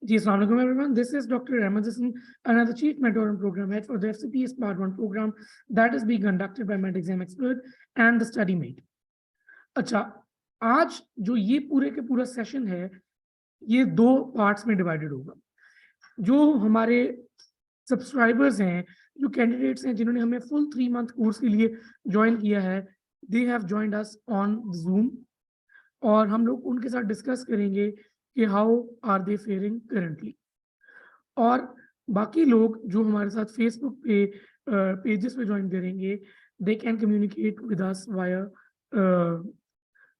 जी, अस्सलाम वालेकुम everyone. This is Dr. Ahmed Hassan, another Chief Mentor and Program Head for the FCPS Part 1 program that is being conducted by Med Exam Expert and the Study Mate. अच्छा, आज जो ये पूरे के पूरा session है, ये दो पार्ट्स में डिवाइडेड होगा। जो हमारे सब्सक्राइबर्स हैं, जो कैंडिडेट्स हैं जिन्होंने हमें फुल 3 मंथ कोर्स के लिए ज्वाइन किया है, they have joined us on Zoom और हम लोग उनके साथ डिस्कस करेंगे कि how are they faring currently. और बाकी लोग जो हमारे साथ फेसबुक पे पेजेस पे ज्वाइन करेंगे, they can communicate with us via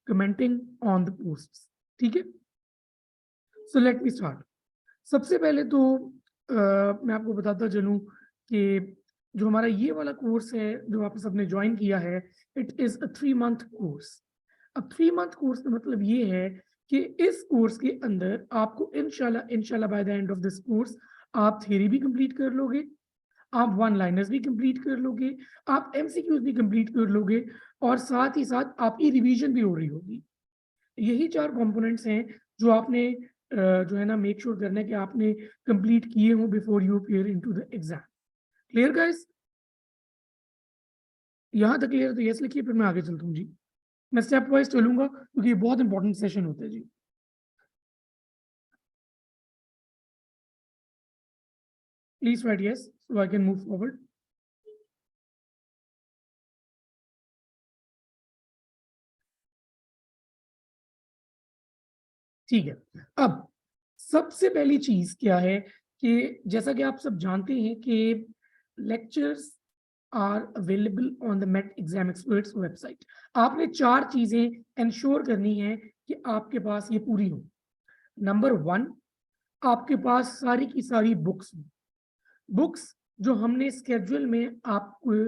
commenting on the posts. ठीक है, सो लेट मी स्टार्ट। सबसे पहले तो मैं आपको बताता चलूं कि जो हमारा ये वाला कोर्स है जो आप सबने ज्वाइन किया है, it is a 3 month course. अब 3 मंथ कोर्स का मतलब ये है कि इस कोर्स के अंदर आपको इंशाल्लाह by the end of this course आप थ्योरी भी कंप्लीट कर लोगे, आप वन लाइनर्स भी कंप्लीट कर लोगे, आप एमसीक्यूज भी कंप्लीट कर लोगे और साथ ही साथ आपकी रिवीजन भी हो रही होगी। यही 4 कंपोनेंट्स हैं जो आपने जो है ना मेक श्योर करना है कि आपने कंप्लीट किए हों before you appear into the exam. Clear guys? यहाँ तक क्लियर तो यस लिखिए, फिर मैं आगे चलता हूँ जी। मैं स्टेप वाइज चलूंगा क्योंकि ये बहुत इंपॉर्टेंट सेशन होता है जी। Please write yes so I can move forward. ठीक है, अब सबसे पहली चीज क्या है कि जैसा कि आप सब जानते हैं कि lectures are available on the MET exam experts website. आपने 4 चीजें इंश्योर करनी है कि आपके पास ये पूरी हो। नंबर 1, आपके पास सारी की सारी बुक्स जो हमने स्केड्यूल में आपको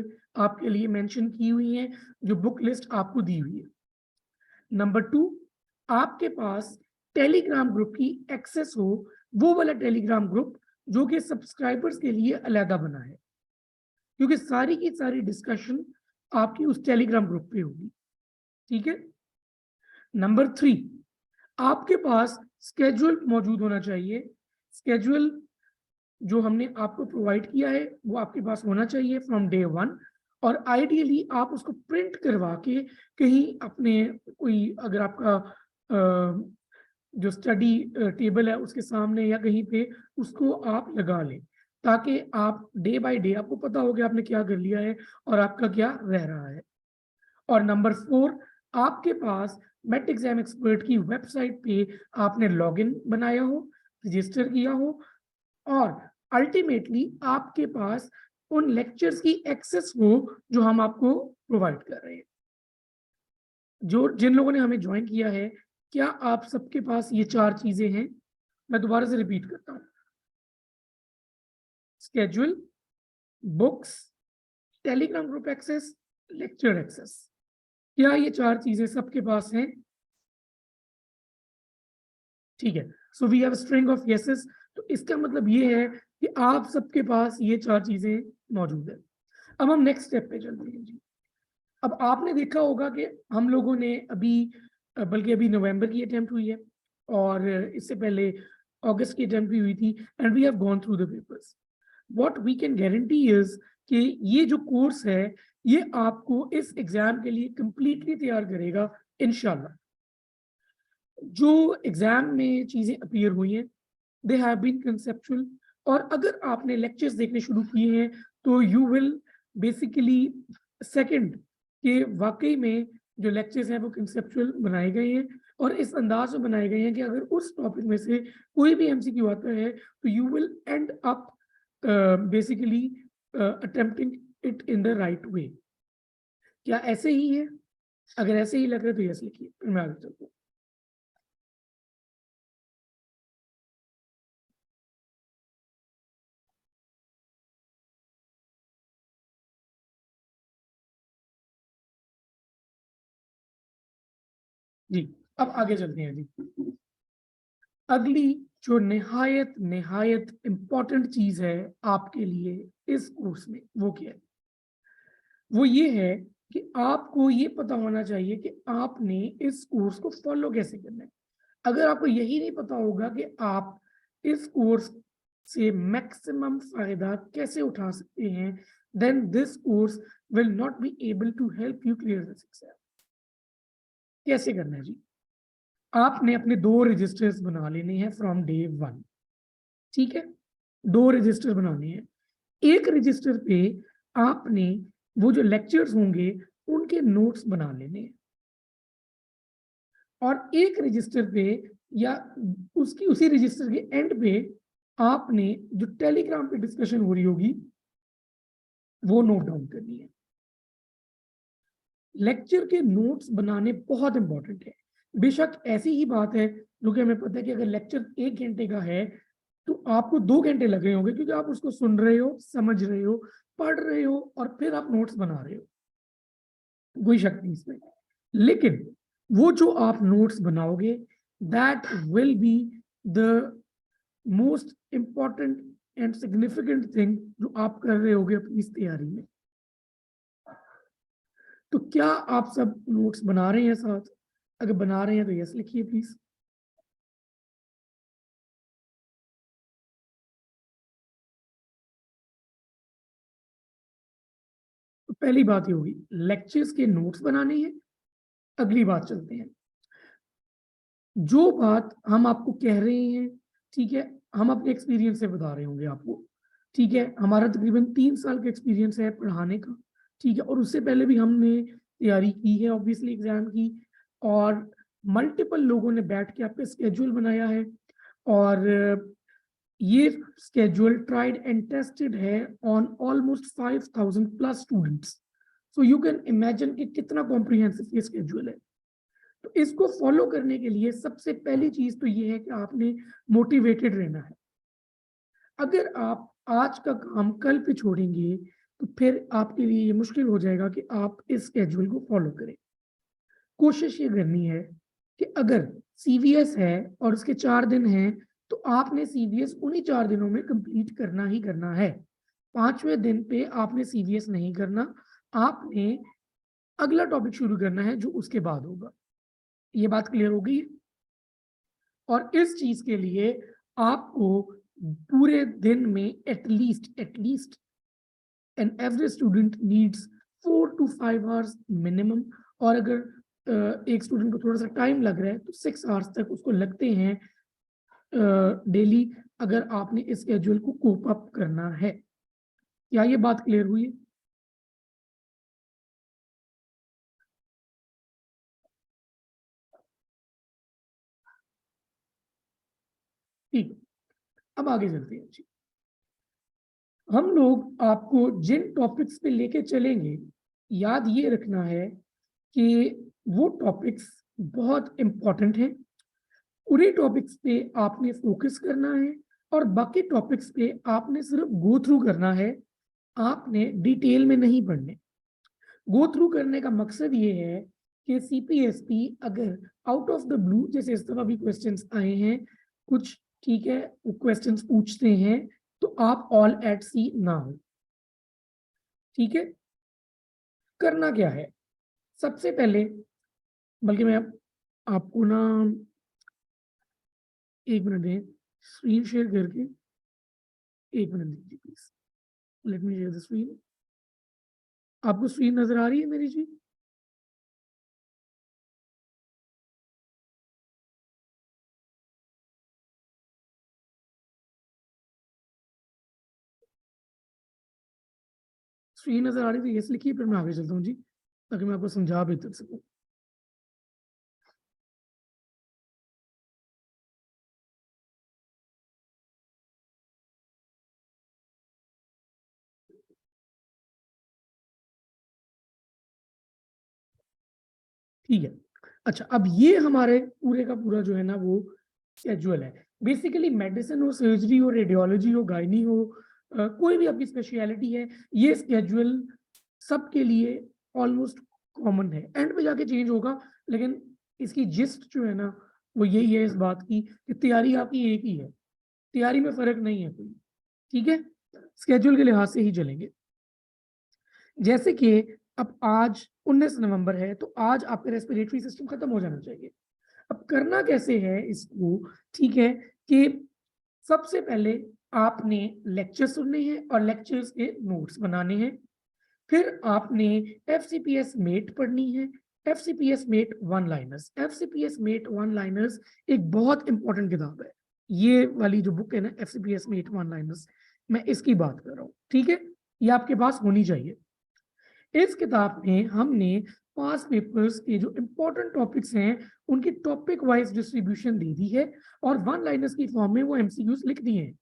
आपके लिए मेंशन की हुई हैं, जो बुक लिस्ट आपको दी हुई है। नंबर 2, आपके पास टेलीग्राम ग्रुप की एक्सेस हो, वो वाला टेलीग्राम ग्रुप जो कि सब्सक्राइबर्स के लिए अलहदा बना है, क्योंकि सारी की सारी डिस्कशन आपकी उस टेलीग्राम ग्रुप पे होगी। ठीक है। नंबर 3, आपके पास स्केड्यूल मौजूद होना चाहिए। स्केड्यूल जो हमने आपको प्रोवाइड किया है वो आपके पास होना चाहिए फ्रॉम डे 1, और आइडियली आप उसको प्रिंट करवा के कहीं अपने कोई अगर आपका जो स्टडी टेबल है उसके सामने या कहीं पे उसको आप लगा लें, ताकि आप डे बाय डे आपको पता हो कि आपने क्या कर लिया है और आपका क्या रह रहा है। और नंबर 4, आपके पास मेट एग्जाम एक्सपर्ट की वेबसाइट पे आपने लॉगिन बनाया हो, रजिस्टर किया हो, और अल्टीमेटली आपके पास उन लेक्चर्स की एक्सेस हो जो हम आपको प्रोवाइड कर रहे हैं। जो जिन लोगों ने हमें ज्वाइन किया है, क्या आप सबके पास ये 4 चीजें हैं? मैं दोबारा से रिपीट करता हूँ। Schedule, books, Telegram group access, lecture access. क्या ये 4 चीजें सबके पास हैं? ठीक है, so we have string of yeses. तो इसका मतलब ये है कि आप सबके पास ये 4 चीजें मौजूद है। अब हम नेक्स्ट स्टेप पे चलते हैं जी। अब आपने देखा होगा कि हम लोगों ने अभी बल्कि अभी नवंबर की अटेम्प्ट हुई है और इससे पहले अगस्त की अटेम्प्ट भी हुई थी, and we have gone through the papers. What we can guarantee is कि ये जो कोर्स है ये आपको इस एग्जाम के लिए कंप्लीटली तैयार करेगा इंशाल्लाह। जो एग्जाम में चीजें अपीयर हुई हैं, दे हैव बीन कंसेप्चुअल, और अगर आपने लेक्चर्स देखने शुरू किए हैं तो यू विल बेसिकली सेकंड कि वाकई में जो लेक्चर्स हैं वो कंसेप्चुअल बनाए गए हैं और इस अंदाज में बनाए गए हैं कि अगर उस टॉपिक में से कोई भी एमसीक्यू आता है तो you will end up basically attempting it in the right way. क्या ऐसे ही है? अगर ऐसे ही लग रहा है तो यस लिखिए, फिर मैं आगे चलता हूँ। जी, अब आगे चलते हैं जी। अगली जो निहायत निहायत इंपॉर्टेंट चीज है आपके लिए इस कोर्स में, वो क्या है? वो ये है कि आपको ये पता होना चाहिए कि आपने इस कोर्स को फॉलो कैसे करना है। अगर आपको यही नहीं पता होगा कि आप इस कोर्स से मैक्सिमम फायदा कैसे उठा सकते हैं, then this course will not be able to help you clear this exam. कैसे करना है जी? आपने अपने 2 रजिस्टर्स बना लेने हैं फ्रॉम डे 1, ठीक है? 2 रजिस्टर बनाने हैं। एक रजिस्टर पे आपने वो जो लेक्चर्स होंगे उनके नोट्स बना लेने हैं, और एक रजिस्टर पे या उसकी उसी रजिस्टर के एंड पे आपने जो टेलीग्राम पे डिस्कशन हो रही होगी वो नोट डाउन करनी है। लेक्चर के नोट्स बनाने बहुत इंपॉर्टेंट है। बेशक ऐसी ही बात है जो कि हमें पता है कि अगर लेक्चर 1 घंटे का है तो आपको 2 घंटे लग रहे होंगे, क्योंकि आप उसको सुन रहे हो, समझ रहे हो, पढ़ रहे हो और फिर आप नोट्स बना रहे हो, कोई शक नहीं इसमें। लेकिन वो जो आप नोट्स बनाओगे that will be the most important and significant thing जो आप कर रहे होगे अपनी इस तैयारी में। तो क्या आप सब नोट्स बना रहे हैं साथ? अगर बना रहे हैं तो यस लिखिए प्लीज। तो पहली बात ये होगी, लेक्चर्स के नोट्स बनाने हैं। अगली बात चलते हैं, जो बात हम आपको कह रहे हैं, ठीक है, हम अपने एक्सपीरियंस से बता रहे होंगे आपको, ठीक है। हमारा तकरीबन 3 साल का एक्सपीरियंस है पढ़ाने का, ठीक है, और उससे पहले भी हमने तैयारी की है ऑब्वियसली एग्जाम की, और मल्टीपल लोगों ने बैठ के आपका स्केड्यूल बनाया है, और ये स्केड्यूल ट्राइड एंड टेस्टेड है on almost 5000 plus students. So you can imagine कि कितना कॉम्प्रिहेंसिव ये स्केड्यूल है। तो इसको फॉलो करने के लिए सबसे पहली चीज तो ये है कि आपने मोटिवेटेड रहना है। अगर आप आज का काम कल पे छोड़ेंगे तो फिर आपके लिए ये मुश्किल हो जाएगा कि आप इस स्केड्यूल को फॉलो करें। कोशिश ये करनी है कि अगर सीवीएस है और उसके 4 दिन हैं तो आपने सीवीएस उन्हीं 4 दिनों में कंप्लीट करना ही करना है। 5वें दिन पे आपने सीवीएस नहीं करना, आपने अगला टॉपिक शुरू करना है जो उसके बाद होगा। ये बात क्लियर हो गई? और इस चीज के लिए आपको पूरे दिन में at least an average student needs 4 to 5 hours minimum, और अगर एक स्टूडेंट को थोड़ा सा टाइम लग रहा है तो 6 आवर्स तक उसको लगते हैं डेली, अगर आपने इस स्केड्यूल को कोप अप करना है। क्या ये बात क्लियर हुई? ठीक, अब आगे चलते हैं जी। हम लोग आपको जिन टॉपिक्स पे लेके चलेंगे, याद ये रखना है कि वो टॉपिक्स बहुत इंपॉर्टेंट हैं। पूरे टॉपिक्स पे आपने फोकस करना है और बाकी टॉपिक्स पे आपने सिर्फ गो थ्रू करना है, आपने डिटेल में नहीं पढ़ने। गो थ्रू करने का मकसद ये है कि सीपीएसपी अगर आउट ऑफ द ब्लू, जैसे इस तरह भी क्वेश्चंस आए हैं कुछ, ठीक है, वो क्वेश्चंस पूछते हैं तो आप ऑल एट सी ना हो, ठीक है। करना क्या है सबसे पहले, बल्कि मैं आपको ना 1 मिनट दें, स्क्रीन शेयर करके 1 मिनट दीजिए please. Let me share the screen. आपको स्क्रीन नजर आ रही है मेरी जी? स्क्रीन नजर आ रही थी, यस लिखिए, फिर मैं आगे चलता हूँ जी, ताकि मैं आपको समझा बेहतर सकूँ। ठीक है, अच्छा, अब ये हमारे पूरे का पूरा जो है ना वो शेड्यूल है। बेसिकली मेडिसिन हो, सर्जरी हो, रेडियोलॉजी हो, गायनी हो, कोई भी आपकी स्पेशलिटी है, ये स्केड्यूल सबके लिए ऑलमोस्ट कॉमन है। एंड पे जाके चेंज होगा, लेकिन इसकी जिस्ट जो है ना वो यही है इस बात की कि तैयारी आपकी एक ही है, तैयारी में फर्क नहीं है कोई, ठीक है। स्केड्यूल के लिहाज से ही चलेंगे। जैसे कि अब आज 19 नवंबर है तो आज आपका रेस्पिरेटरी सिस्टम खत्म हो जाना चाहिए। अब करना कैसे है इसको, ठीक है, कि सबसे पहले आपने लेक्चर सुनने हैं और लेक्चर्स के नोट्स बनाने हैं। फिर आपने एफसीपीएस मेट पढ़नी है। FCPS met one liners, FCPS met one liners एक बहुत इंपॉर्टेंट किताब है। ये वाली जो बुक है ना, एफसीपीएस मेट वन लाइनर्स, मैं इसकी बात कर रहा हूँ, ठीक है। ये आपके पास होनी चाहिए। इस किताब में हमने पास पेपर्स के जो इंपॉर्टेंट टॉपिक्स हैं उनकी टॉपिक वाइज डिस्ट्रीब्यूशन दे दी है और वन लाइनर्स की फॉर्म में वो एमसीक्यूज लिख दिए हैं।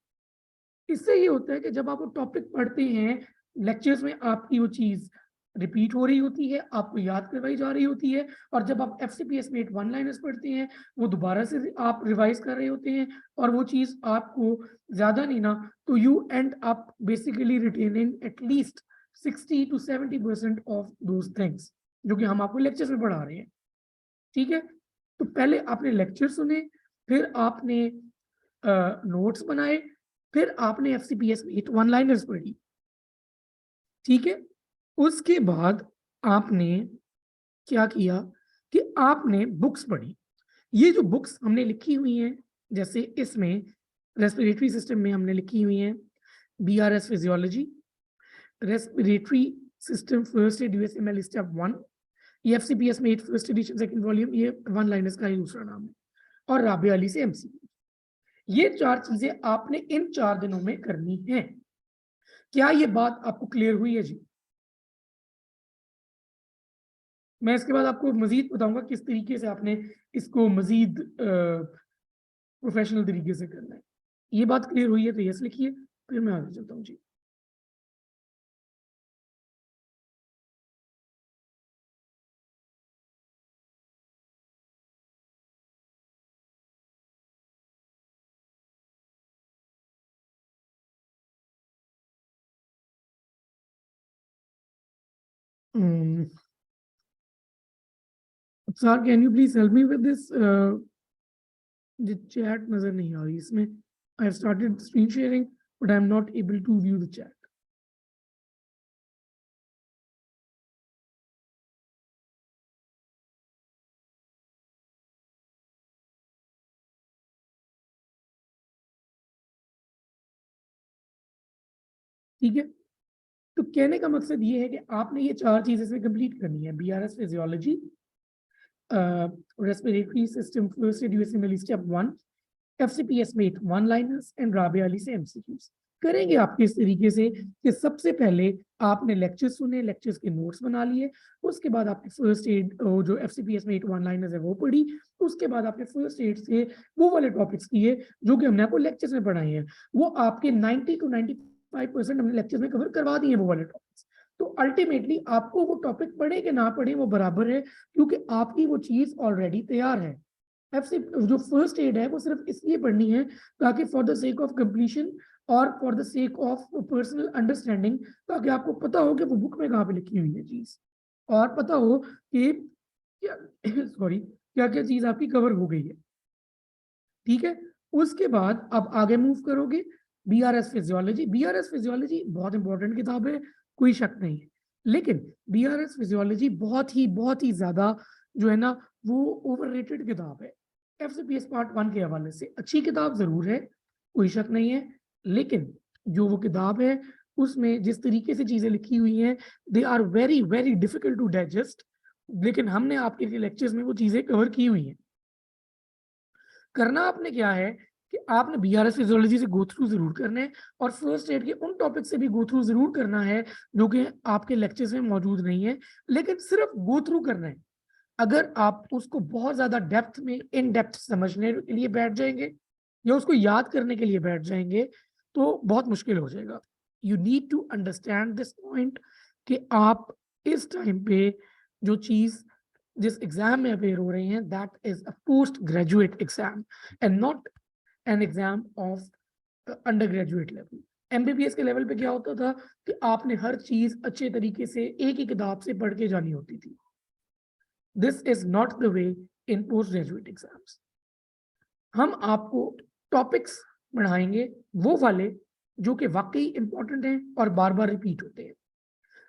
इससे ये होता है कि जब आप वो टॉपिक पढ़ते हैं लेक्चर्स में, आपकी वो चीज रिपीट हो रही होती है, आपको याद करवाई जा रही होती है, और जब आप एफसीपीएस में वन लाइनर्स पढ़ते हैं वो दोबारा से आप रिवाइज कर रहे होते हैं, और वो चीज आपको ज्यादा नहीं ना तो you and up basically retaining at least 60 to 70% of those things जो कि हम आपको लेक्चर्स में पढ़ा रहे हैं, ठीक है। तो पहले आपने लेक्चर सुने, फिर आपने नोट्स बनाए, फिर आपने एफसीपीएस में वन लाइनर्स पढ़ी, ठीक है। उसके बाद आपने क्या किया कि आपने बुक्स पढ़ी। ये जो बुक्स हमने लिखी हुई हैं, जैसे इसमें रेस्पिरेटरी सिस्टम में हमने लिखी हुई हैं BRS physiology, respiratory system First Aid USMLE step 1, ये एफसीपीएस में फर्स्ट एडिशन सेकंड वॉल्यूम, ये वन लाइनर्स का ही दूसरा नाम है, और राबिया अली से एमसीक्यू। ये 4 चीजें आपने इन 4 दिनों में करनी है। क्या ये बात आपको क्लियर हुई है जी? मैं इसके बाद आपको मजीद बताऊंगा किस तरीके से आपने इसको मजीद प्रोफेशनल तरीके से करना है। ये बात क्लियर हुई है तो यस लिखिए, फिर मैं आगे चलता हूँ जी। Sir can you please help me with this? Chat नजर नहीं आ रही इसमें। I have started screen sharing but I am not able to view the chat. ठीक है, तो कहने का मकसद ये है कि आपने ये 4 चीजें इसमें कंप्लीट करनी है, BRS physiology, respiratory system First Aid USMLE step 1, FCPS में one liners and Rabia Ali से एमसीक्यूज। करेंगे आपके इस तरीके से कि सबसे पहले आपने लेक्चर्स सुने, लेक्चर्स के नोट्स बना लिए, उसके बाद आपने फर्स्ट एड जो एफसीपीएस में वन लाइनर्स है वो पढ़ी, उसके बाद आपने फर्स्ट एड से वो वाले टॉपिक्स किए जो कि हमने आपको लेक्चर्स में पढ़ाए हैं। वो आपके 90 to 95% हमने लेक्चर्स में कवर करवा दिए हैं वो वाले टॉपिक्स। तो अल्टीमेटली आपको वो टॉपिक पढ़े कि ना पढ़े वो बराबर है, क्योंकि आपकी वो चीज ऑलरेडी तैयार है। एफसी जो फर्स्ट एड है वो सिर्फ इसलिए पढ़नी है ताकि for the sake of completion और for the sake of personal understanding, ताकि आपको पता हो कि वो बुक में कहाँ पे लिखी हुई है चीज, और पता हो कि क्या सॉरी क्या क्या चीज आपकी कवर हो गई है, ठीक है। उसके बाद अब आगे मूव करोगे बीआरएस फिजियोलॉजी। बीआरएस फिजियोलॉजी बहुत इंपॉर्टेंट किताब है, कोई शक नहीं है, लेकिन बीआरएस फिजियोलॉजी बहुत ही ज्यादा जो है ना वो ओवररेटेड किताब है। एफसीपीएस पार्ट 1 के हवाले से अच्छी किताब जरूर है, कोई शक नहीं है, लेकिन जो वो किताब है उसमें जिस तरीके से चीजें लिखी हुई हैं they are very very difficult to digest, लेकिन हमने आपके लेक्चर्स में वो चीजें कवर की हुई हैं। करना आपने क्या है कि आपने बीआरएस फिजियोलॉजी से गो थ्रू जरूर करना है, और फर्स्ट एड के उन टॉपिक से भी गो थ्रू जरूर करना है जो कि आपके लेक्चर्स में मौजूद नहीं है, लेकिन सिर्फ गो थ्रू करना है। अगर आप उसको बहुत ज्यादा डेप्थ में इन डेप्थ समझने के लिए बैठ जाएंगे या उसको याद करने के लिए बैठ जाएंगे तो बहुत मुश्किल हो जाएगा। You need to understand this point कि आप इस टाइम पे जो चीज जिस एग्जाम में अपेयर हो रहे हैं that is a post graduate exam and not an exam of under graduate level. MBBS के लेवल पे क्या होता था कि आपने हर चीज अच्छे तरीके से एक ही किताब से पढ़ के जानी होती थी। This is not the way in post graduate exams. हम आपको टॉपिक्स पढ़ाएंगे वो वाले जो कि वाकई इंपॉर्टेंट हैं और बार बार रिपीट होते हैं,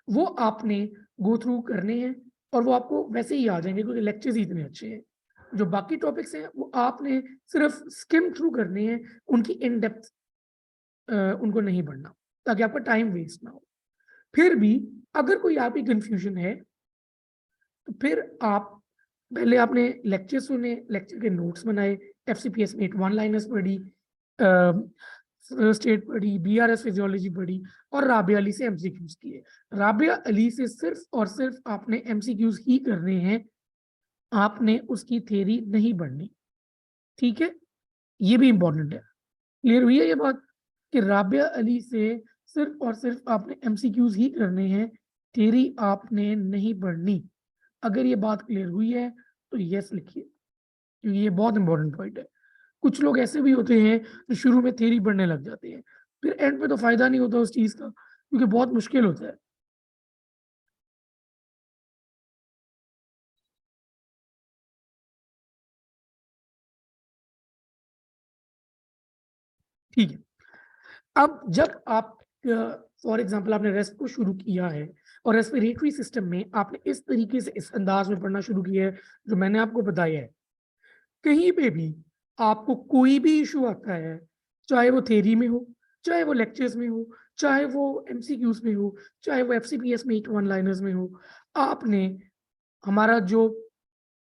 वो आपने गो थ्रू करने हैं और वो आपको वैसे ही आ जाएंगे क्योंकि लेक्चर्स ही इतने अच्छे हैं। जो बाकी टॉपिक्स हैं वो आपने सिर्फ स्किम थ्रू करने हैं, उनकी इन डेप्थ उनको नहीं पढ़ना, ताकि आपका टाइम वेस्ट ना हो। फिर भी अगर कोई आपकी कंफ्यूजन है तो फिर आप पहले आपने लेक्चर सुने, लेक्चर के नोट्स बनाए, एफसीपीएस में 1 लाइनर्स पढ़ी, फर्स्ट एड पढ़ी, बीआरएस फिजियोलॉजी पढ़ी और राबिया अली से एमसीक्यूज किए। राबिया अली से सिर्फ और सिर्फ आपने एमसीक्यूज ही करने हैं, आपने उसकी थ्योरी नहीं पढ़नी, ठीक है? ये भी इंपॉर्टेंट है। क्लियर हुई है ये बात कि राबिया अली से सिर्फ और सिर्फ आपने एमसीक्यूज ही करने हैं, थ्योरी आपने नहीं पढ़नी। अगर ये बात क्लियर हुई है तो यस लिखिए, क्योंकि ये बहुत इंपॉर्टेंट पॉइंट है। कुछ लोग ऐसे भी होते हैं जो शुरू में थ्योरी पढ़ने लग जाते हैं, फिर एंड पे तो फायदा नहीं होता उस चीज का, क्योंकि बहुत मुश्किल होता है। ठीक है, अब जब आप फॉर एग्जाम्पल आपने रेस्ट को शुरू किया है और रेस्पिरेटरी सिस्टम में आपने इस तरीके से इस अंदाज में पढ़ना शुरू किया है जो मैंने आपको बताया है, कहीं पे भी आपको कोई भी इशू आता है, चाहे वो थ्योरी में हो, चाहे वो लेक्चर्स में हो, चाहे वो एमसीक्यूज में हो, चाहे वो एफसीपीएस में 1 लाइनर्स में हो, आपने हमारा जो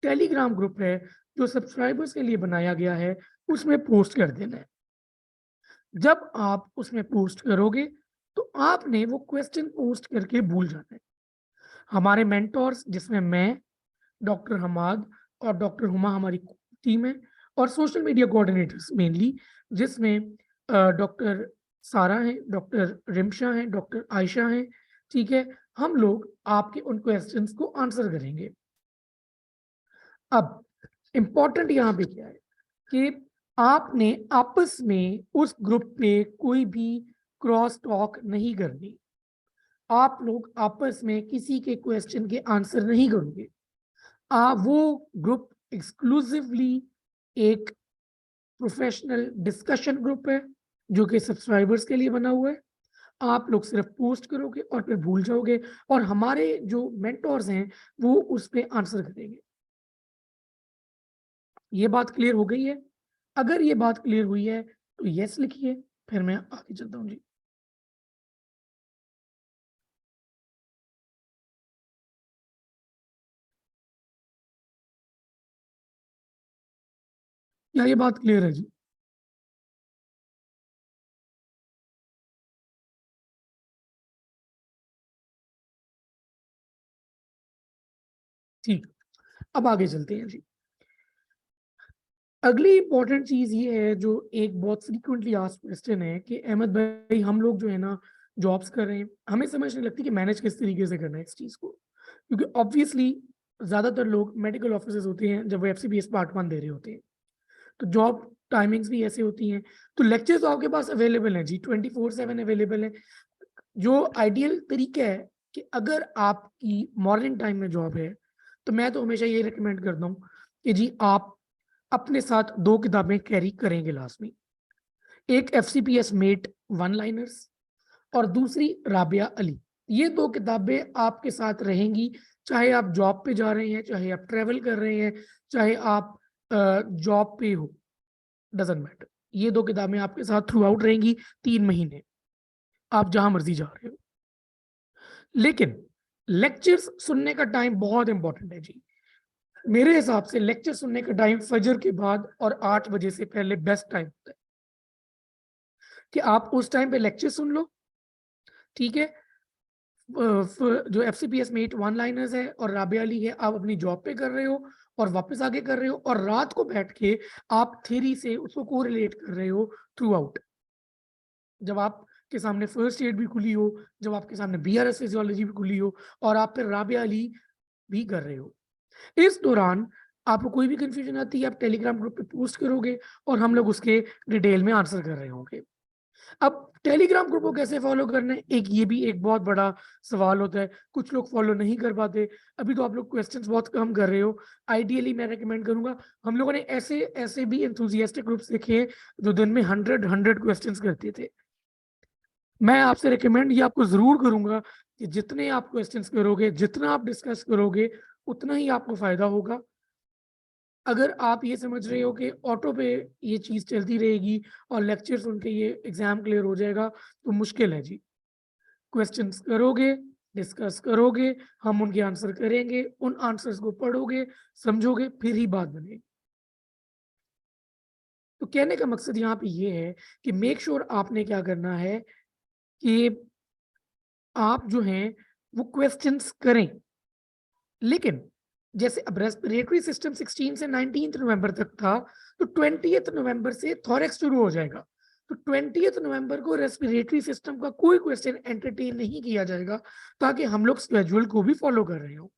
टेलीग्राम ग्रुप है जो सब्सक्राइबर्स के लिए बनाया गया है उसमें पोस्ट कर देना है। जब आप उसमें पोस्ट करोगे तो आपने वो क्वेश्चन पोस्ट करके भूल जाना है। हमारे मेंटोर्स जिसमें मैं, डॉक्टर हमाद और डॉक्टर हुमा हमारी टीम है, और सोशल मीडिया कोऑर्डिनेटर्स मेनली जिसमें डॉक्टर सारा हैं, डॉक्टर रिमशा हैं, डॉक्टर आयशा हैं, ठीक है? हम लोग आपके उन क्वेश्चंस को आंसर करेंगे। अब इम्पॉर्टेंट यहाँ पे क्या है कि आपने आपस में उस ग्रुप पे कोई भी क्रॉस टॉक नहीं करनी। आप लोग आपस में किसी के क्वेश्चन के आंसर नहीं करोगे। वो ग्रुप एक्सक्लूसिवली एक प्रोफेशनल डिस्कशन ग्रुप है जो कि सब्सक्राइबर्स के लिए बना हुआ है। आप लोग सिर्फ पोस्ट करोगे और फिर भूल जाओगे, और हमारे जो मेंटोर्स हैं वो उस पे आंसर करेंगे। ये बात क्लियर हो गई है? अगर ये बात क्लियर हुई है तो यस लिखिए, फिर मैं आगे चलता हूँ जी। क्या ये बात क्लियर है जी? ठीक, अब आगे चलते हैं जी। अगली इंपॉर्टेंट चीज ये है जो एक बहुत फ्रीक्वेंटली आस्क्ड क्वेश्चन है कि अहमद भाई, हम लोग जो है ना जॉब्स कर रहे हैं, हमें समझ नहीं लगती कि मैनेज किस तरीके से करना है इस चीज को, क्योंकि ऑब्वियसली ज्यादातर लोग मेडिकल ऑफिसर्स होते हैं जब वो एफसीबीएस पार्ट 1 दे रहे होते हैं, तो जॉब टाइमिंग्स भी ऐसे होती हैं। तो लेक्चर्स तो आपके पास अवेलेबल हैं जी, 24/7 अवेलेबल है। जो आइडियल तरीका है कि अगर आपकी मॉर्निंग टाइम में जॉब है तो मैं तो हमेशा ये रिकमेंड करता हूँ कि जी आप अपने साथ 2 किताबें कैरी करेंगे लास्ट में, एक एफसीपीएस मेट 1 लाइनर्स और दूसरी राबिया अली। ये 2 किताबें आपके साथ रहेंगी, चाहे आप जॉब पे जा रहे हैं, चाहे आप ट्रेवल कर रहे हैं, चाहे आप जॉब पे हो, डजेंट मैटर। ये 2 किताबें आपके साथ थ्रू आउट रहेंगी 3 महीने, आप जहां मर्जी जा रहे हो। लेकिन लेक्चर्स सुनने का टाइम बहुत इंपॉर्टेंट है जी। मेरे हिसाब से लेक्चर सुनने का टाइम फजर के बाद और 8 बजे से पहले बेस्ट टाइम होता है कि आप उस टाइम पे लेक्चर सुन लो, ठीक है? जो एफसीपीएस में 1 लाइनर्स है और राबिया अली है, आप अपनी जॉब पे कर रहे हो और वापस आगे कर रहे हो, और रात को बैठ के आप थ्योरी से उसको कोरिलेट कर रहे हो थ्रू आउट। जब आपके सामने फर्स्ट एड भी खुली हो, जब आपके सामने बीआरएस फिजियोलॉजी भी खुली हो, और आप फिर राबिया अली भी कर रहे हो, इस दौरान आपको कोई भी कंफ्यूजन आती है आप टेलीग्राम ग्रुप पे पोस्ट करोगे और हम लोग उसके डिटेल में आंसर कर रहे होंगे। अब टेलीग्राम ग्रुप को कैसे फॉलो करना है, एक ये भी एक बहुत बड़ा सवाल होता है, कुछ लोग फॉलो नहीं कर पाते। अभी तो आप लोग क्वेश्चंस बहुत कम कर रहे हो, आइडियली मैं रेकमेंड करूंगा, हम लोगों ने ऐसे ऐसे भी एंथुजियास्टिक ग्रुप्स देखे हैं जो दिन में 100 क्वेश्चंस करते थे। मैं आपसे रिकमेंड ये आपको जरूर करूंगा कि जितने आप क्वेश्चंस करोगे, जितना आप डिस्कस करोगे, उतना ही आपको फायदा होगा। अगर आप ये समझ रहे हो कि ऑटो पे ये चीज़ चलती रहेगी और लेक्चर सुन के ये एग्ज़ाम क्लियर हो जाएगा, तो मुश्किल है जी। क्वेश्चंस करोगे, डिस्कस करोगे, हम उनके आंसर करेंगे, उन आंसर्स को पढ़ोगे, समझोगे, फिर ही बात बनेगी। तो कहने का मकसद यहाँ पे ये है कि मेक श्योर आपने क्या करना है कि आप जो हैं वो क्वेश्चंस करें। लेकिन जैसे अब रेस्पिरेटरी सिस्टम 16 से 19 नवंबर तक था, तो 20th नवंबर से थोरैक्स शुरू हो जाएगा। तो 20th नवंबर को रेस्पिरेटरी सिस्टम का कोई क्वेश्चन एंटरटेन नहीं किया जाएगा, ताकि हम लोग स्केड्यूल को भी फॉलो कर रहे हो।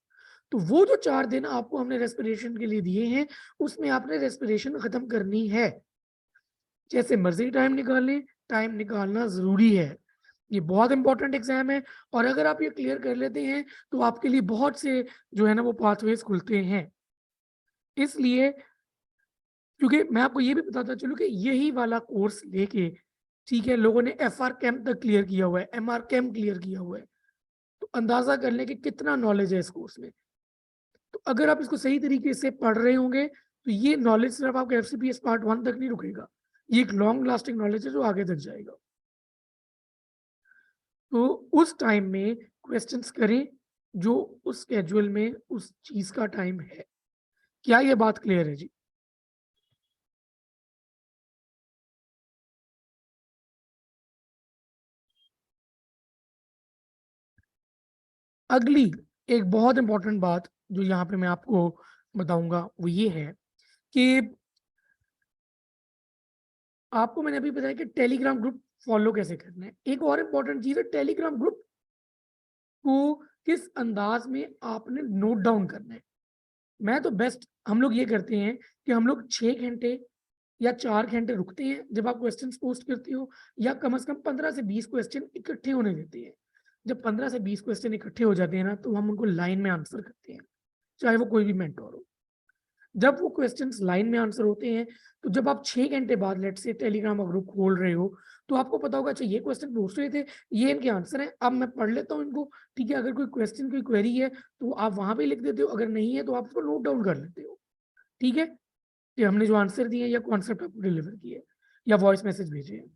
तो वो जो 4 दिन आपको हमने रेस्पिरेशन के लिए दिए हैं, उसमें आपने रेस्पिरेशन खत्म करनी है। जैसे मर्जी टाइम निकाल लें, टाइम निकालना ज़रूरी है। ये बहुत इंपॉर्टेंट एग्ज़ाम है, और अगर आप ये क्लियर कर लेते हैं, तो आपके लिए बहुत से जो है ना वो पाथवेज़ खुलते हैं। इसलिए क्योंकि मैं आपको ये भी बताता चलूँ कि यही वाला कोर्स लेके, ठीक है, लोगों ने एफआर कैम्प तक क्लियर किया हुआ है, एमआर कैम्प क्लियर किया हुआ है। तो अंदाज़ा कर लें कि कितना नॉलेज है इस कोर्स में। तो अगर आप इसको सही तरीके से पढ़ रहे होंगे, तो ये नॉलेज सिर्फ़ आपका एफसीपीएस पार्ट 1 तक नहीं रुकेगा। ये एक लॉन्ग लास्टिंग नॉलेज है जो आगे तक जाएगा। तो उस टाइम में क्वेश्चंस करें जो उस स्केड्यूल में उस चीज़ का टाइम है। क्या ये बात क्लियर है जी? अगली एक बहुत इंपॉर्टेंट बात जो यहाँ पे मैं आपको बताऊँगा वो ये है कि आपको मैंने अभी बताया कि टेलीग्राम ग्रुप फॉलो कैसे करना है। एक और इंपॉर्टेंट चीज़ है, टेलीग्राम ग्रुप को किस अंदाज में आपने नोट डाउन करना है। मैं तो बेस्ट हम लोग ये करते हैं कि हम लोग 6 घंटे या 4 घंटे रुकते हैं जब आप क्वेश्चंस पोस्ट करते हो, या कम से कम 15 से 20 क्वेश्चन इकट्ठे होने देते हैं। जब 15 से 20 क्वेश्चन इकट्ठे हो जाते हैं ना, तो हम उनको लाइन में आंसर करते हैं, चाहे वो कोई भी मेंटोर हो। जब वो क्वेश्चंस लाइन में आंसर होते हैं, तो जब आप 6 घंटे बाद लेट्स से टेलीग्राम का ग्रुप खोल रहे हो, तो आपको पता होगा अच्छा ये क्वेश्चन पूछ रहे थे, ये इनके आंसर हैं, अब मैं पढ़ लेता हूँ इनको, ठीक है? अगर कोई क्वेश्चन, कोई क्वेरी है, तो आप वहाँ पे लिख देते हो, अगर नहीं है तो आप उसको नोट डाउन कर लेते हो, ठीक है? कि हमने जो आंसर दिए या कॉन्सेप्ट आपको डिलीवर किए या वॉइस मैसेज भेजे हैं,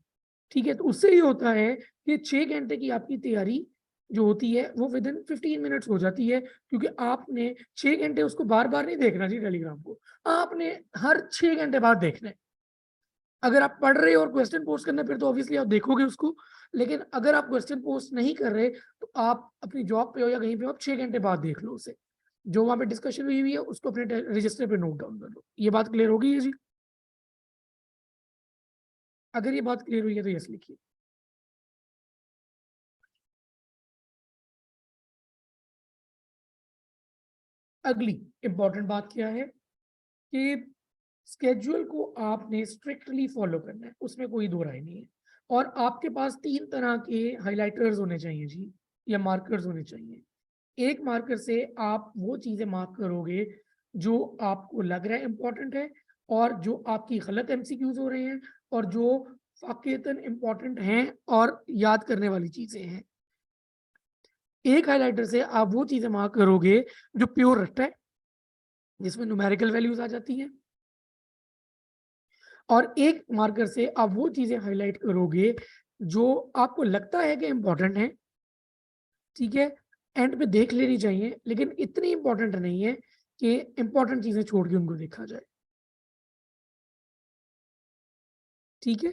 ठीक है? तो उससे ये होता है कि 6 घंटे की आपकी तैयारी जो होती है वो विदिन 15 मिनट्स हो जाती है, क्योंकि आपने 6 घंटे उसको बार-बार नहीं देखना जी टेलीग्राम को, आपने हर 6 घंटे बाद देखना है। अगर आप पढ़ रहे हो और क्वेश्चन पोस्ट करना है फिर तो ऑब्वियसली आप देखोगे उसको, लेकिन अगर आप क्वेश्चन पोस्ट नहीं कर रहे, तो आप अपनी जॉब पे हो या कहीं पे हो, आप 6 घंटे बाद देख लो उसे। जो वहाँ पे डिस्कशन हुई है उसको अपने रजिस्टर पे नोट डाउन कर लो। ये बात क्लियर हो गई है जी? अगर ये बात क्लियर हुई है तो यस लिखिए। अगली इंपॉर्टेंट बात क्या है कि स्केड्यूल को आपने स्ट्रिक्टली फॉलो करना है, उसमें कोई दो राय नहीं है। और आपके पास 3 तरह के हाइलाइटर्स होने चाहिए जी, या मार्कर्स होने चाहिए। एक मार्कर से आप वो चीज़ें मार्क करोगे जो आपको लग रहा है इम्पोर्टेंट है, और जो आपकी गलत एमसीक्यूज़ हो रहे हैं, और जो वाक़ईतन इम्पोर्टेंट हैं और याद करने वाली चीज़ें हैं। एक हाइलाइटर से आप वो चीज़ें मार्क करोगे जो प्योर रट्टा है, जिसमें न्यूमेरिकल वैल्यूज़ आ जाती हैं, और एक मार्कर से आप वो चीज़ें हाइलाइट करोगे जो आपको लगता है कि इम्पोर्टेंट है, ठीक है? एंड पे देख लेनी चाहिए, लेकिन इतनी इम्पोर्टेंट नहीं है कि इम्पोर्टेंट चीज़ें छोड़ के उनको देखा जाए, ठीक है?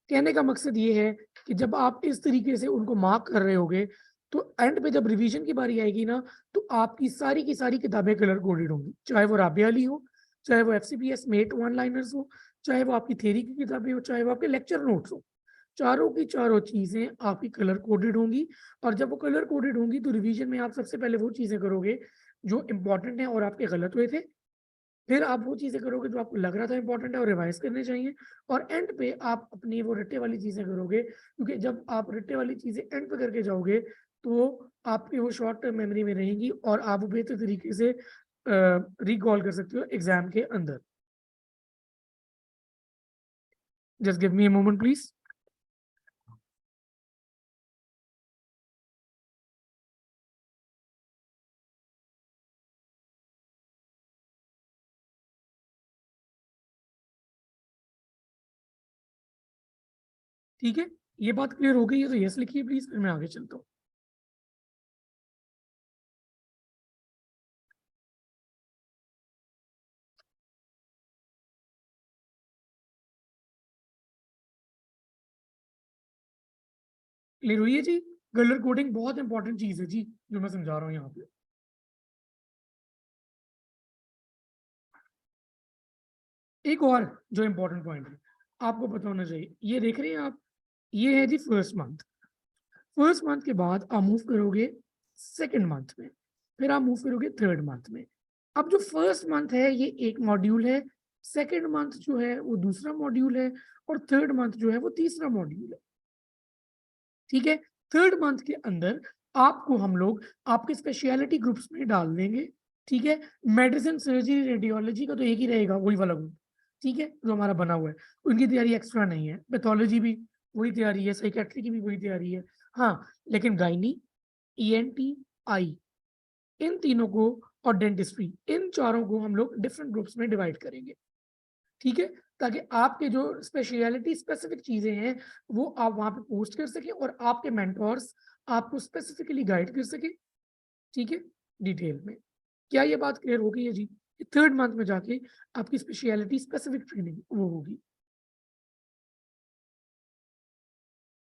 कहने का मकसद ये है कि जब आप इस तरीके से उनको मार्क कर रहे होगे, तो एंड पे जब रिवीजन की बारी आएगी ना, तो आपकी सारी की सारी किताबें कलर कोडेड होंगी। चाहे वो राबिया अली हो, चाहे वो एफसीपीएस मेट वन लाइनर्स हो, चाहे वो आपकी थ्योरी की किताबें हो, चाहे वो आपके लेक्चर नोट्स हो। चारों की चारों चीज़ें आपकी कलर कोडेड होंगी, और जब वो कलर कोडेड होंगी, तो रिवीजन में आप सबसे पहले वो चीज़ें करोगे जो इम्पोर्टेंट हैं और आपके गलत हुए थे। फिर आप वो चीज़ें करोगे जो आपको लग रहा था इम्पोर्टेंट है और रिवाइज़ करने चाहिए, और एंड पे आप अपनी वो रट्टे वाली चीज़ें करोगे, क्योंकि जब आप रट्टे वाली चीज़ें एंड पे करके जाओगे, तो आपकी वो शॉर्ट टर्म मेमोरी में रहेंगी और आप वो बेहतर तरीके से रिकॉल कर सकते हो एग्ज़ाम के अंदर। Just give me a moment please. ठीक है, ये बात क्लियर हो गई है तो यस लिखिए प्लीज, फिर मैं आगे चलता हूँ। क्लियर हुई है जी? कलर कोडिंग बहुत इंपॉर्टेंट चीज है जी, जो मैं समझा रहा हूँ यहाँ पे। एक और जो इंपॉर्टेंट पॉइंट है, आपको पता होना चाहिए, ये देख रहे हैं आप, ये है जी फर्स्ट मंथ। फर्स्ट मंथ के बाद आप मूव करोगे सेकंड मंथ में, फिर आप मूव करोगे थर्ड मंथ में। अब जो फर्स्ट मंथ है ये एक मॉड्यूल है, सेकंड मंथ जो है वो दूसरा मॉड्यूल है, और थर्ड मंथ जो है वो तीसरा मॉड्यूल है। ठीक है, थर्ड मंथ के अंदर आपको हम लोग आपके स्पेशलिटी ग्रुप्स में डाल देंगे। ठीक है, मेडिसिन, सर्जरी, रेडियोलॉजी का तो एक ही रहेगा, वही वाला ग्रुप। ठीक है, जो हमारा बना हुआ है, उनकी तैयारी एक्स्ट्रा नहीं है। पैथोलॉजी भी वही तैयारी है, साइकेट्री की भी वही तैयारी है। हाँ, लेकिन गायनी, ईएनटी, आई, इन तीनों को, और डेंटिस्ट्री, इन चारों को हम लोग डिफरेंट ग्रुप्स में डिवाइड करेंगे। ठीक है, ताकि आपके जो स्पेशलिटी स्पेसिफिक चीजें हैं वो आप वहां पे पोस्ट कर सकें और आपके मेंटोर्स आपको स्पेसिफिकली गाइड कर सके। ठीक है, डिटेल में। क्या ये बात क्लियर हो गई है जी? थर्ड मंथ में जाके आपकी स्पेशलिटी स्पेसिफिक ट्रेनिंग वो होगी।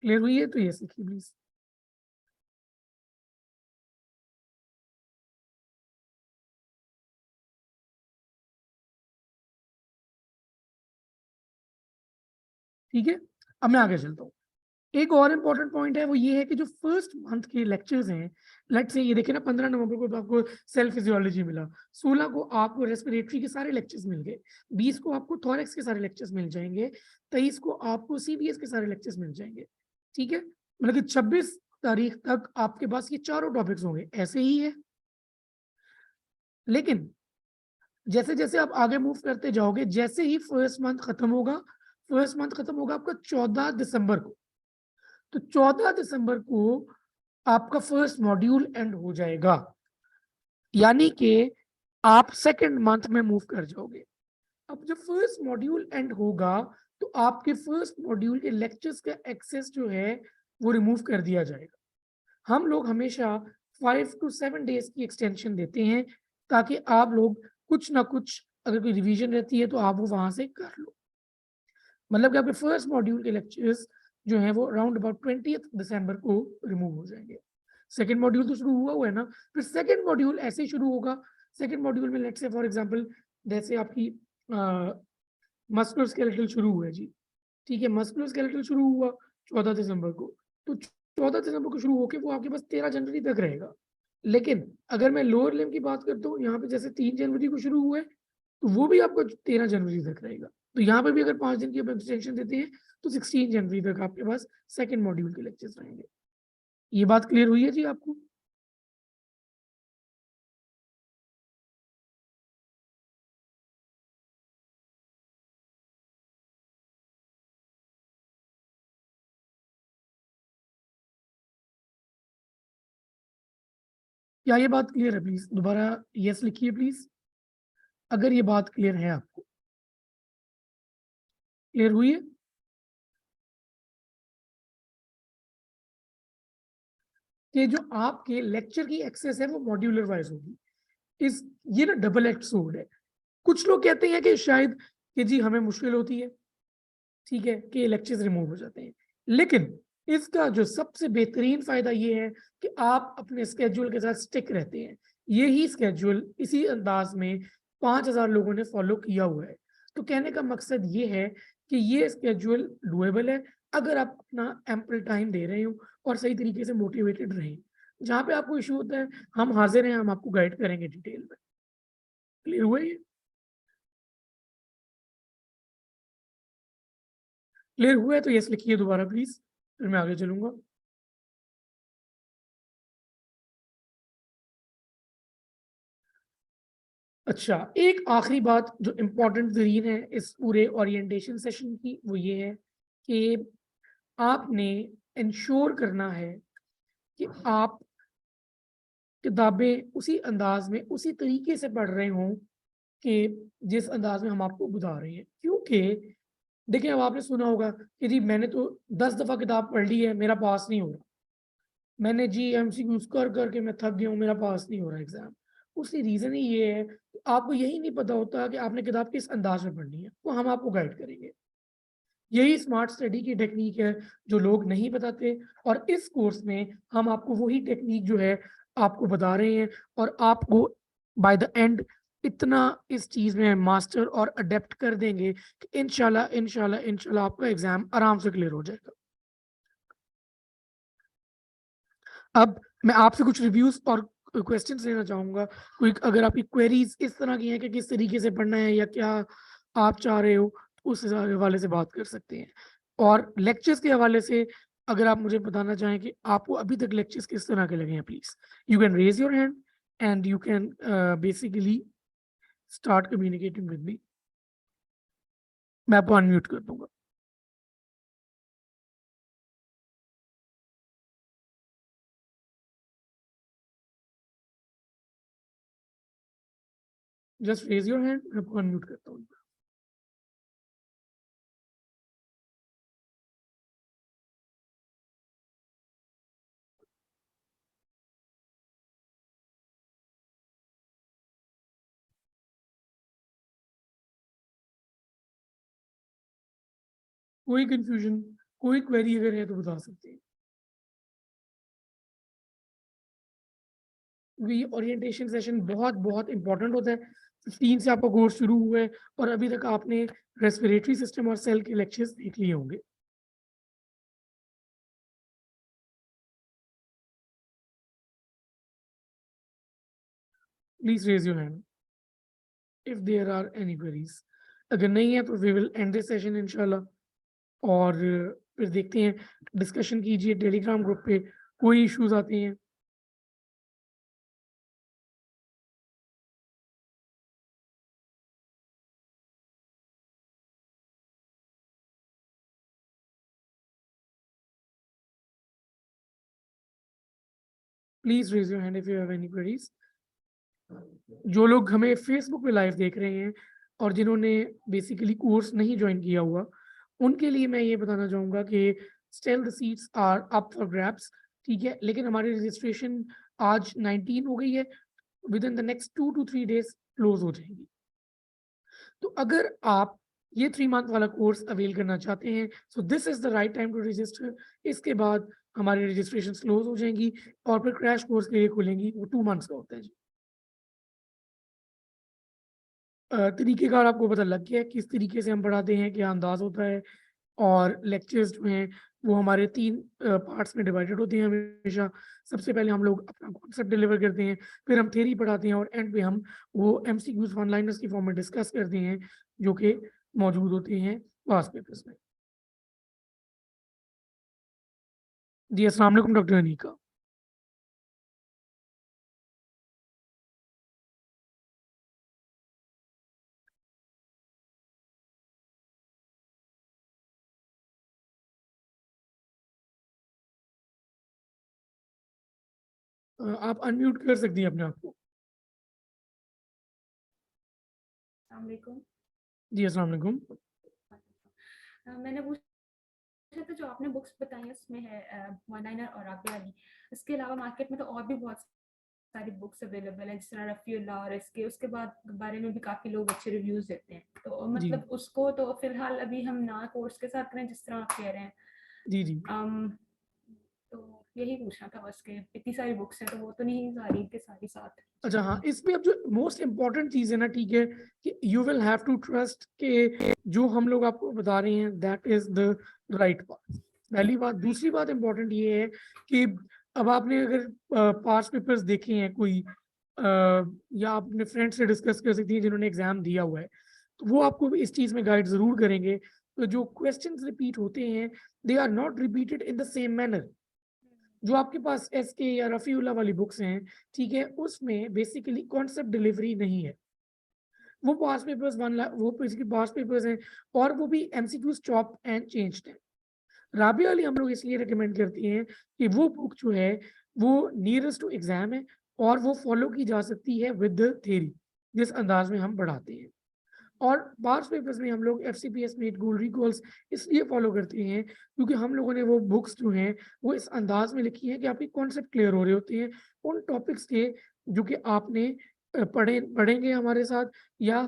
क्लियर हुई है तो ये सीखिए प्लीज। ठीक है, अब मैं आगे चलता हूँ। एक और इम्पोर्टेंट पॉइंट है, वो ये है कि जो फर्स्ट मंथ के लेक्चर्स हैं, लेट्स से ये देखिए ना, 15 नवंबर को तो आपको सेल फिजियोलॉजी मिला, 16 को आपको रेस्पिरेटरी के सारे लेक्चर्स मिल गए, 20 को आपको थॉरेक्स के सारे लेक्चर्स मिल जाएंगे, 23 को आपको सीबीएस के सारे लेक्चर्स मिल जाएंगे। ठीक है, मतलब कि 26 तारीख तक आपके पास ये चारों टॉपिक्स होंगे, ऐसे ही है। लेकिन जैसे जैसे आप आगे मूव करते जाओगे, जैसे ही फर्स्ट मंथ खत्म होगा, फर्स्ट मंथ खत्म होगा आपका 14 दिसंबर को, तो 14 दिसंबर को आपका फर्स्ट मॉड्यूल एंड हो जाएगा, यानी कि आप सेकंड मंथ में मूव कर जाओगे। अब जब फर्स्ट मॉड्यूल एंड होगा तो आपके फर्स्ट मॉड्यूल के लेक्चर्स का एक्सेस जो है वो रिमूव कर दिया जाएगा। हम लोग हमेशा 5 to 7 डेज की एक्सटेंशन देते हैं, ताकि आप लोग कुछ ना कुछ, अगर कोई रिवीजन रहती है तो आप वो वहां से कर लो। मतलब कि आपके फर्स्ट मॉड्यूल के लेक्चर्स जो है वो अराउंड अबाउट 20 दिसंबर को रिमूव हो जाएंगे। सेकेंड मॉड्यूल तो शुरू हुआ है ना, फिर सेकेंड मॉड्यूल ऐसे ही शुरू होगा। सेकेंड मॉड्यूल में लेट्स से फॉर एग्जांपल, जैसे आपकी मस्कुलर स्केलेटल शुरू हुआ है जी। ठीक है, मस्कुलर स्केलेटल शुरू हुआ 14 दिसंबर को, तो 14 दिसंबर को शुरू होकर वो आपके पास 13 जनवरी तक रहेगा। लेकिन अगर मैं लोअर लिम्ब की बात करता हूँ, यहाँ पे जैसे 3 जनवरी को शुरू हुआ है, तो वो भी आपको 13 जनवरी तक रहेगा। तो यहाँ पर भी अगर 5 दिन की एक्सटेंशन देते हैं तो 16 जनवरी तक आपके पास सेकेंड मॉड्यूल के लेक्चर्स रहेंगे। ये बात क्लियर हुई है जी आपको? क्या ये बात क्लियर है? प्लीज दोबारा यस लिखिए प्लीज, अगर ये बात क्लियर है आपको। क्लियर हुई है? कि जो आपके लेक्चर की एक्सेस है वो मॉड्यूलर वाइज होगी। इस ये ना डबल एक्ट सोर्ड है। कुछ लोग कहते हैं कि शायद कि जी हमें मुश्किल होती है, ठीक है, कि लेक्चर्स रिमूव हो जाते हैं, लेकिन इसका जो सबसे बेहतरीन फायदा ये है कि आप अपने स्केड्यूल के साथ स्टिक रहते हैं। यही स्केड्यूल इसी अंदाज में 5,000 लोगों ने फॉलो किया हुआ है। तो कहने का मकसद ये है कि ये स्केड्यूल डुएबल है, अगर आप अपना एम्पल टाइम दे रहे हो और सही तरीके से मोटिवेटेड रहें। जहाँ पे आपको इशू होता है, हम हाजिर हैं, हम आपको गाइड करेंगे डिटेल में। क्लियर हुआ ये? क्लियर हुआ है तो यस लिखिए दोबारा प्लीज, फिर मैं आगे चलूंगा। अच्छा, एक आखिरी बात जो इम्पोर्टेंट जरीन है इस पूरे ओरिएंटेशन सेशन की, वो ये है कि आपने इंश्योर करना है कि आप किताबें उसी अंदाज में, उसी तरीके से पढ़ रहे हों कि जिस अंदाज में हम आपको बता रहे हैं। क्योंकि देखिए, अब आपने सुना होगा कि जी मैंने तो 10 दफ़ा किताब पढ़ ली है, मेरा पास नहीं हो रहा। मैंने जी एमसीक्यूज़ कर के मैं थक गया हूँ, मेरा पास नहीं हो रहा एग्ज़ाम। उसकी रीज़न ही ये है, कि आपको यही नहीं पता होता कि आपने किताब किस अंदाज़ में पढ़नी है, वो हम आपको गाइड करेंगे। यही स्मार्ट स्टडी की टेक्नीक है, जो लोग नहीं बताते, और इस कोर्स में हम आपको वही टेक्नीक जो है, आपको बता रहे हैं, और आपको बाय द एंड इतना इस चीज़ में मास्टर और अडेप्ट कर देंगे कि इंशाल्लाह आपका एग्ज़ाम आराम से क्लियर हो जाएगा। अब मैं आपसे कुछ रिव्यूज़ और क्वेश्चंस लेना चाहूँगा। कोई अगर आपकी क्वेरीज़ इस तरह की हैं कि किस तरीके से पढ़ना है या क्या आप चाह रहे हो, तो उस हवाले से बात कर सकते हैं। और लेक्चर्स के हवाले से अगर आप मुझे बताना चाहें कि आपको अभी तक लेक्चर्स किस तरह के लगे हैं please? You can raise your hand and you can basically start communicating with me. मैं आपको अनम्यूट कर दूँगा। जस्ट रेज़ योर हैंड, मैं आपको अनम्यूट करता हूँ। कोई कन्फ्यूज़न, कोई क्वेरी अगर है तो बता सकते हैं। ये ओरिएंटेशन सेशन बहुत इम्पोर्टेंट होता है। 15 से आपका कोर्स शुरू हुआ है और अभी तक आपने रेस्पिरेटरी सिस्टम और सेल के लेक्चर्स देख लिए होंगे। Please raise your hand if there are any queries. अगर नहीं है तो we will end this session इंशाल्लाह, और फिर देखते हैं, डिस्कशन कीजिए टेलीग्राम ग्रुप पे, कोई इश्यूज़ आते हैं। Please raise your hand if you have any queries. जो लोग हमें फेसबुक पे लाइव देख रहे हैं और जिन्होंने बेसिकली कोर्स नहीं ज्वाइन किया हुआ, उनके लिए मैं ये बताना चाहूँगा कि still the seats are up for grabs, ठीक है? लेकिन हमारी रजिस्ट्रेशन आज 19 हो गई है, within the next 2 to 3 days close हो जाएगी। तो अगर आप ये 3 मंथ वाला कोर्स अवेल करना चाहते हैं, so this is the right time to register. इसके बाद हमारी रजिस्ट्रेशंस क्लोज़ हो जाएँगी और फिर क्रैश कोर्स के लिए खुलेंगी, वो 2 मंथ्स का होता है जी। तरीक़ेकार आपको पता लग गया है, किस तरीके से हम पढ़ाते हैं, क्या अंदाज़ होता है, और लेक्चर्स जो हैं, वो हमारे 3 पार्ट्स में डिवाइडेड होते हैं हमेशा। सबसे पहले हम लोग अपना कॉन्सेप्ट डिलीवर करते हैं, फिर हम थ्योरी पढ़ाते हैं और एंड पे हम वो एमसीक्यूज़ वन लाइनर्स की फॉर्म में डिस्कस करते हैं, जो कि मौजूद होते हैं पास्ट पेपर्स में। जी, अस्सलाम वालेकुम डॉक्टर अनीका। आप अनम्यूट कर सकती हैं अपने आप को। अस्सलाम वालेकुम। जी, अस्सलाम वालेकुम। मैंने पूछा था जो आपने बुक्स बताई हैं उसमें है वन लाइनर और राबिया अली। इसके अलावा मार्केट में तो और भी बहुत सारी बुक्स अवेलेबल है जिस तरह रफ़ीउल्लाह और इसके उसके बाद बारे में भी काफ़ी लोग अच्छे रिव्यूज़ देते हैं। तो जी। मतलब उसको तो फ़िलहाल अभी हम ना कोर्स के साथ करें जिस तरह आप कह रहे हैं। जी, जी। अम, तो यही पूछना था बस कि इतनी सारी बुक्स हैं तो वो तो नहीं सारी के सारी साथ अच्छा, हाँ, चलेंगी। इसमें अब जो मोस्ट इम्पोर्टेंट चीज़ है ना, ठीक है, कि you will have to trust कि जो हम लोग आपको बता रहे हैं that is the right path. पहली बात। दूसरी बात इम्पोर्टेंट ये है कि अब आपने अगर पास्ट पेपर्स देखे हैं कोई, या आप अपने फ्रेंड से डिस्कस कर सकती हैं जिन्होंने एग्ज़ाम दिया हुआ है, तो वो आपको इस चीज़ में गाइड ज़रूर करेंगे। तो जो क्वेश्चंस रिपीट होते हैं, they are not repeated in the same manner. जो आपके पास एसके या रफ़ीउल्लाह वाली बुक्स हैं, ठीक है, उसमें बेसिकली कॉन्सेप्ट डिलीवरी नहीं है। वो पास्ट पेपर्स वो बेसिकली पास्ट पेपर्स हैं, और वो भी एमसीक्यूज़ चॉप एंड चेंज्ड हैं। राबिया अली हम लोग इसलिए रिकमेंड करते हैं कि वो बुक जो है, वो नियरेस्ट टू एग्ज़ाम है और वो फ़ॉलो की जा सकती है विद द थ्योरी, जिस अंदाज़ में हम पढ़ाते हैं। और पास्ट पेपर्स में हम लोग FCPS मीट गोल्ड रिकॉल्स इसलिए फॉलो करते हैं क्योंकि हम लोगों ने वो बुक्स जो हैं वो इस अंदाज में लिखी हैं कि आपके कॉन्सेप्ट क्लियर हो रहे होते हैं उन टॉपिक्स के जो कि आपने पढ़ेंगे हमारे साथ या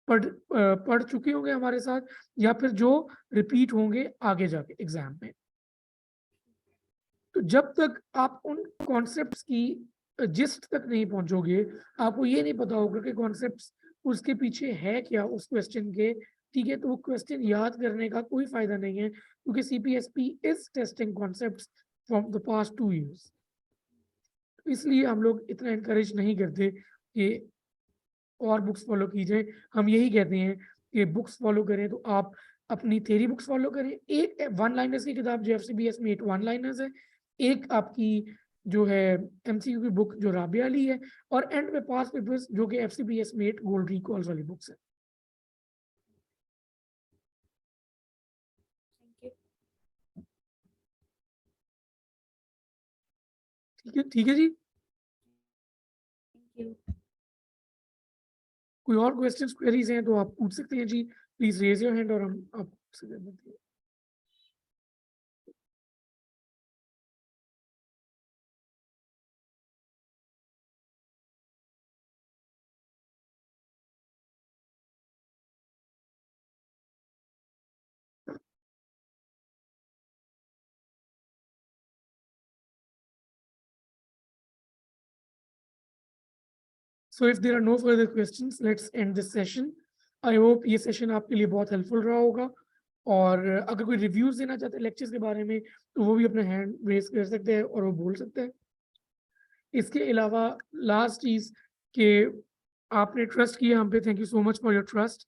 पढ़ चुके होंगे हमारे साथ या फिर जो रिपीट होंगे आगे जाके एग्जाम में। तो जब तक आप उन कॉन्सेप्ट्स की जिस्ट तक नहीं पहुंचोगे, आपको ये नहीं पता होगा कि कॉन्सेप्ट्स उसके पीछे है क्या उस क्वेश्चन के, ठीक है? तो वो क्वेश्चन याद करने का कोई फायदा नहीं है क्योंकि CPSP is testing concepts from the past 2 years. इसलिए हम लोग इतना एनकरेज नहीं करते कि और बुक्स फॉलो कीजिए। हम यही कहते हैं कि बुक्स फॉलो करें तो आप अपनी थ्योरी बुक्स फॉलो करें। एक वन लाइनर्स की किताब जो FCBS में 8 वन लाइनर्स है, एक आपकी जो है MCQ की बुक जो राबिया अली है और एंड में पास पेपर्स जो कि FCBS में 8 गोल्ड रिकॉल्स वाली बुक्स है। Thank you. ठीक है जी। Thank you. कोई और क्वेश्चंस क्वेरीज हैं तो आप पूछ सकते हैं जी। प्लीज रेज योर हैंड और हम आपसे कर देते हैं। So if there are no further questions, let's end this session. I hope ये सेशन आपके लिए बहुत हेल्पफुल रहा होगा और अगर कोई रिव्यूज देना चाहते हैं लेक्चर्स के बारे में तो वो भी अपना हैंड रेज कर सकते हैं और वो बोल सकते हैं। इसके अलावा लास्ट चीज कि आपने ट्रस्ट किया हम पे, thank you so much for your trust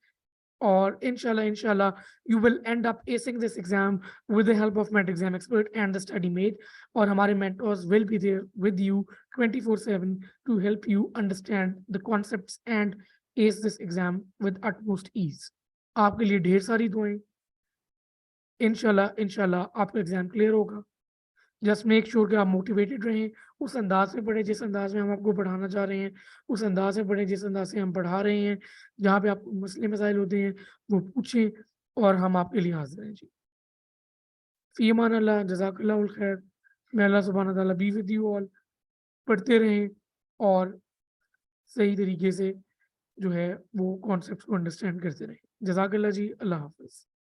और इंशाल्लाह you will end up acing this exam with the help of mate exam expert and the study mate और हमारे mentors will be there with you 24/7 to help you understand the concepts and ace this exam with utmost ease. आपके लिए ढेर सारी दुआएं। इंशाल्लाह आपका एग्जाम क्लियर होगा। जस्ट मेक श्योर कि आप मोटिवेटेड रहें, उस अंदाज में पढ़ें जिस अंदाज में हम आपको पढ़ाना चाह रहे हैं, उस अंदाज में पढ़ें जिस अंदाज से हम पढ़ा रहे हैं। जहाँ पे आपको मसले मसाइल होते हैं वो पूछें और हम आपके लिए हाजिर हैं जी। फ़ी अमान अल्लाह, जज़ाकल्लाहुल खैर। may अल्लाह सुब्हानहू व तआला बी विद यू ऑल। पढ़ते रहें और सही तरीके से जो है वो कॉन्सेप्ट्स को अंडरस्टैंड करते रहें। जज़ाकल्लाह जी, अल्लाह हाफ़िज़।